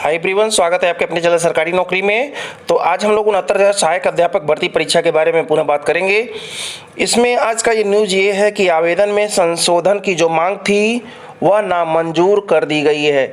Hi everyone, स्वागत है आपके अपने चैनल सरकारी नौकरी में। तो आज हम लोग 69,000 सहायक अध्यापक भर्ती परीक्षा के बारे में पुनः बात करेंगे। इसमें आज का ये न्यूज़ ये है कि आवेदन में संशोधन की जो मांग थी वह नामंजूर कर दी गई है।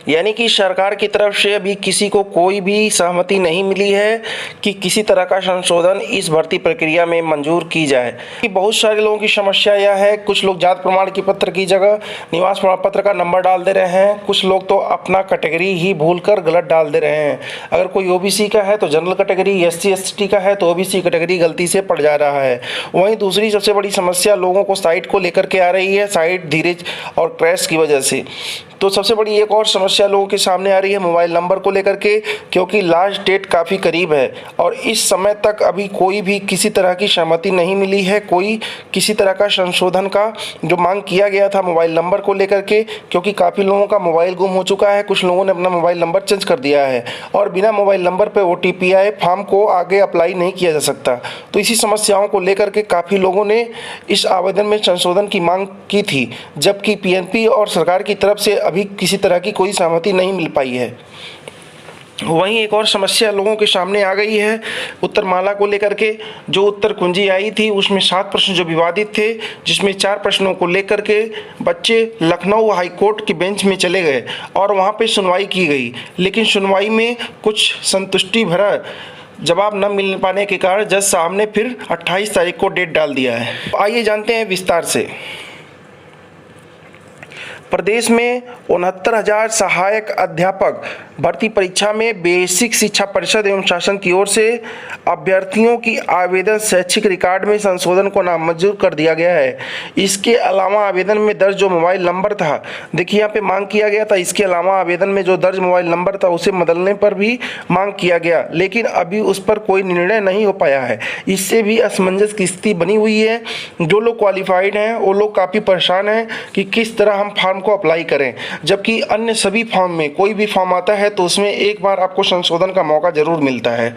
यानी कि सरकार की तरफ से अभी किसी को कोई भी सहमति नहीं मिली है कि किसी तरह का संशोधन इस भर्ती प्रक्रिया में मंजूर की जाए। कि बहुत सारे लोगों की समस्या यह है, कुछ लोग जात प्रमाण की पत्र की जगह निवास प्रमाण पत्र का नंबर डाल दे रहे हैं, कुछ लोग तो अपना कैटेगरी ही भूलकर गलत डाल दे रहे हैं। अगर कोई ओबीसी का है तो जनरल कैटेगरी, एससी एसटी का है तो ओबीसी कैटेगरी गलती से पड़ जा रहा है। वहीं दूसरी सबसे बड़ी समस्या लोगों को साइट को लेकर के आ रही है, साइट धीरे और क्रैश की वजह से। तो सबसे बड़ी एक और समस्या लोगों के सामने आ रही है मोबाइल नंबर को लेकर के, क्योंकि लास्ट डेट काफ़ी करीब है और इस समय तक अभी कोई भी किसी तरह की सहमति नहीं मिली है। कोई किसी तरह का संशोधन का जो मांग किया गया था मोबाइल नंबर को लेकर के, क्योंकि काफ़ी लोगों का मोबाइल गुम हो चुका है, कुछ लोगों ने अपना मोबाइल नंबर चेंज कर दिया है और बिना मोबाइल नंबर पर OTP आए फॉर्म को आगे अप्लाई नहीं किया जा सकता। तो इसी समस्याओं को लेकर के काफ़ी लोगों ने इस आवेदन में संशोधन की मांग की थी, जबकि PNP और सरकार की तरफ से अभी किसी तरह की कोई सहमति नहीं मिल पाई है। वहीं एक और समस्या लोगों के सामने आ गई है उत्तरमाला को लेकर के। जो उत्तर कुंजी आई थी उसमें 7 प्रश्न जो विवादित थे, जिसमें 4 प्रश्नों को लेकर के बच्चे लखनऊ हाईकोर्ट की बेंच में चले गए और वहां पे सुनवाई की गई, लेकिन सुनवाई में कुछ संतुष्टि भरा जवाब न मिल पाने के कारण जज साहब ने फिर 28 तारीख को डेट डाल दिया है। आइए जानते हैं विस्तार से। प्रदेश में 69,000 सहायक अध्यापक भर्ती परीक्षा में बेसिक शिक्षा परिषद एवं शासन की ओर से अभ्यर्थियों की आवेदन शैक्षिक रिकॉर्ड में संशोधन को नामंजूर कर दिया गया है। इसके अलावा आवेदन में दर्ज जो मोबाइल नंबर था, देखिए यहाँ पे मांग किया गया था, इसके अलावा आवेदन में जो दर्ज मोबाइल नंबर था उसे बदलने पर भी मांग किया गया, लेकिन अभी उस पर कोई निर्णय नहीं हो पाया है। इससे भी असमंजस की स्थिति बनी हुई है। जो लोग क्वालिफाइड हैं वो लोग काफ़ी परेशान हैं कि किस तरह हम फॉर्म को अप्लाई करें, जबकि अन्य सभी फॉर्म में कोई भी फॉर्म आता है तो उसमें एक बार आपको संशोधन का मौका जरूर मिलता है।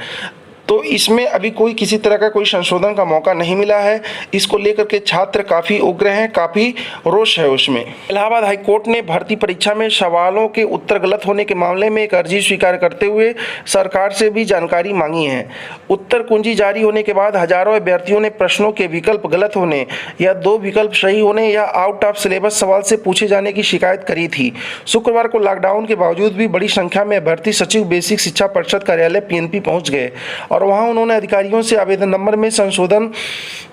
तो इसमें अभी कोई किसी तरह का कोई संशोधन का मौका नहीं मिला है। इसको लेकर के छात्र काफ़ी उग्र हैं, काफ़ी रोष है उसमें। इलाहाबाद हाईकोर्ट ने भर्ती परीक्षा में सवालों के उत्तर गलत होने के मामले में एक अर्जी स्वीकार करते हुए सरकार से भी जानकारी मांगी है। उत्तर कुंजी जारी होने के बाद हजारों अभ्यर्थियों ने प्रश्नों के विकल्प गलत होने या 2 विकल्प सही होने या आउट ऑफ सिलेबस सवाल से पूछे जाने की शिकायत करी थी। शुक्रवार को लॉकडाउन के बावजूद भी बड़ी संख्या में अभ्यर्थी सचिव बेसिक शिक्षा परिषद कार्यालय PNP पहुंच गए और वहां उन्होंने अधिकारियों से आवेदन नंबर में संशोधन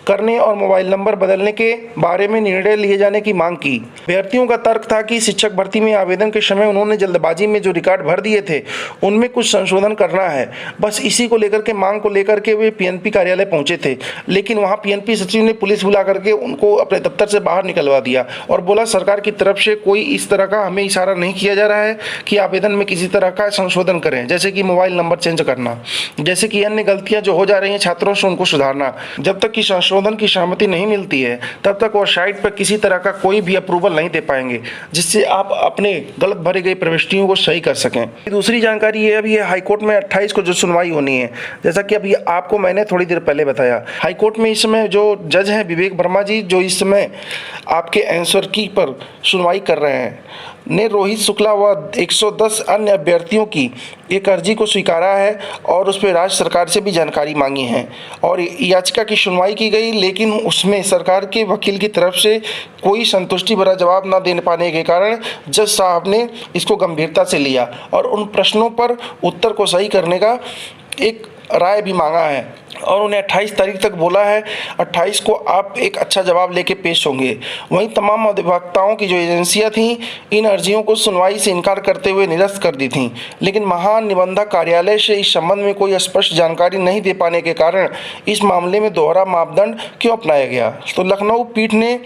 करने और मोबाइल नंबर बदलने के बारे में निर्णय लिए जाने की मांग की। अभ्यर्थियों का तर्क था कि शिक्षक भर्ती में आवेदन के समय उन्होंने जल्दबाजी में जो रिकॉर्ड भर दिए थे उनमें कुछ संशोधन करना है। बस इसी को लेकर के मांग को लेकर के वे PNP कार्यालय पहुंचे थे, लेकिन वहां PNP सचिव ने पुलिस बुला करके उनको अपने दफ्तर से बाहर निकलवा दिया और बोला सरकार की तरफ से कोई इस तरह का हमें इशारा नहीं किया जा रहा है कि आवेदन में किसी तरह का संशोधन करें, जैसे कि मोबाइल नंबर चेंज करना, जैसे कि अन्य गलतियां जो हो जा रही हैं छात्रों से उनको सुधारना। जब तक कि संशोधन की सहमति नहीं मिलती है तब तक वो साइट पर किसी तरह का कोई भी अप्रूवल नहीं दे पाएंगे, जिससे आप अपने गलत भरी गई प्रविष्टियों को सही कर सकें। दूसरी जानकारी ये अभी हाईकोर्ट में 28 को जो सुनवाई होनी है, जैसा कि अभी आपको मैंने थोड़ी देर पहले बताया, हाईकोर्ट में इस समय जो जज हैं विवेक वर्मा जी, जो इस समय आपके आंसर की पर सुनवाई कर रहे हैं, ने रोहित शुक्ला व 110 अन्य अभ्यर्थियों की एक अर्जी को स्वीकारा है और उस पर राज्य सरकार से भी जानकारी मांगी है और याचिका की सुनवाई की गई, लेकिन उसमें सरकार के वकील की तरफ से कोई संतुष्टि भरा जवाब न दे पाने के कारण जज साहब ने इसको गंभीरता से लिया और उन प्रश्नों पर उत्तर को सही करने का एक राय भी मांगा है और उन्हें 28 तारीख तक बोला है। 28 को आप एक अच्छा जवाब लेके पेश होंगे। वहीं तमाम अधिवक्ताओं की जो एजेंसियां थीं इन अर्जियों को सुनवाई से इनकार करते हुए निरस्त कर दी थीं, लेकिन महानिबंधक कार्यालय से इस संबंध में कोई स्पष्ट जानकारी नहीं दे पाने के कारण इस मामले में दोहरा मापदंड क्यों अपनाया गया। तो लखनऊ पीठ ने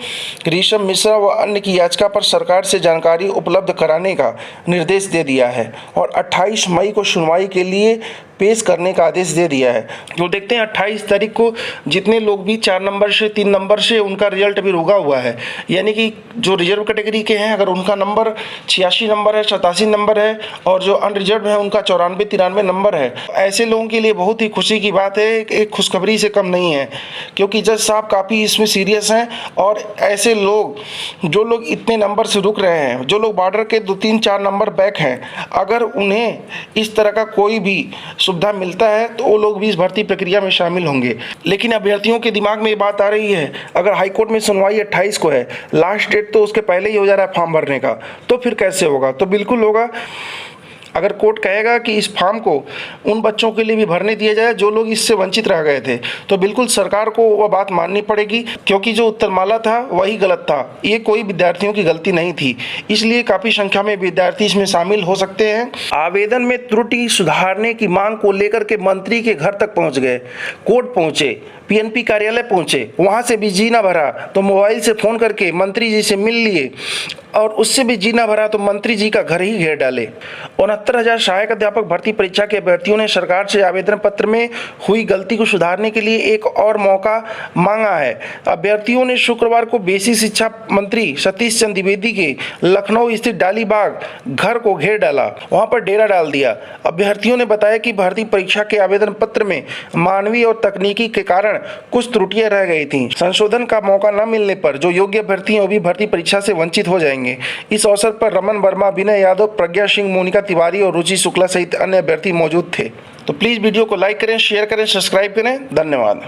ऋषभ मिश्रा व अन्य की याचिका पर सरकार से जानकारी उपलब्ध कराने का निर्देश दे दिया है और 28 मई को सुनवाई के लिए पेश करने का आदेश दे दिया है। तो देखते हैं हैं 28 तारीख को जितने लोग भी 4 नंबर से 3 नंबर से उनका रिजल्ट अभी रुका हुआ है, यानी कि जो रिजर्व कैटेगरी के हैं अगर उनका नंबर 86 नंबर है, 87 नंबर है और जो अनरिजर्व है उनका 94-93 नंबर है, ऐसे लोगों के लिए बहुत ही खुशी की बात है। एक खुशखबरी से कम नहीं है, क्योंकि जज साहब काफ़ी इसमें सीरियस हैं और ऐसे लोग जो लोग इतने नंबर से रुक रहे हैं, जो लोग बॉर्डर के 2-3-4 नंबर बैक हैं, अगर उन्हें इस तरह का कोई भी सुविधा मिलता है तो वो लोग भी इस भर्ती प्रक्रिया में शामिल होंगे। लेकिन अभ्यर्थियों के दिमाग में ये बात आ रही है, अगर हाईकोर्ट में सुनवाई 28 को है, लास्ट डेट तो उसके पहले ही हो जा रहा है फॉर्म भरने का, तो फिर कैसे होगा? तो बिल्कुल होगा। अगर कोर्ट कहेगा कि इस फॉर्म को उन बच्चों के लिए भी भरने दिया जाए जो लोग इससे वंचित रह गए थे, तो बिल्कुल सरकार को वह बात माननी पड़ेगी, क्योंकि जो उत्तरमाला था वही गलत था, ये कोई विद्यार्थियों की गलती नहीं थी। इसलिए काफ़ी संख्या में विद्यार्थी इसमें शामिल हो सकते हैं। आवेदन में त्रुटि सुधारने की मांग को लेकर के मंत्री के घर तक पहुंच गए, कोर्ट पहुंचे, पीएनपी कार्यालय पहुंचे, वहां से भी जी ना भरा तो मोबाइल से फ़ोन करके मंत्री जी से मिल लिए और उससे भी जी ना भरा तो मंत्री जी का घर ही घेर डाले। 69,000 सहायक अध्यापक भर्ती परीक्षा के अभ्यर्थियों ने सरकार से आवेदन पत्र में हुई गलती को सुधारने के लिए एक और मौका मांगा है। अभ्यर्थियों ने शुक्रवार को बेसिक शिक्षा मंत्री सतीश चंद्र द्विवेदी के लखनऊ स्थित डालीबाग घर को घेर डाला, वहां पर डेरा डाल दिया। अभ्यर्थियों ने बताया कि भर्ती परीक्षा के आवेदन पत्र में मानवीय और तकनीकी के कारण कुछ त्रुटियां रह गई थीं। संशोधन का मौका न मिलने पर जो योग्य अभ्यर्थी हैं वो भी भर्ती परीक्षा से वंचित हो जाएंगे। इस अवसर पर रमन वर्मा, विनय यादव, प्रज्ञा सिंह, मोनिका तिवारी और रुचि शुक्ला सहित अन्य अभ्यर्थी मौजूद थे। तो प्लीज़ वीडियो को लाइक करें, शेयर करें, सब्सक्राइब करें। धन्यवाद।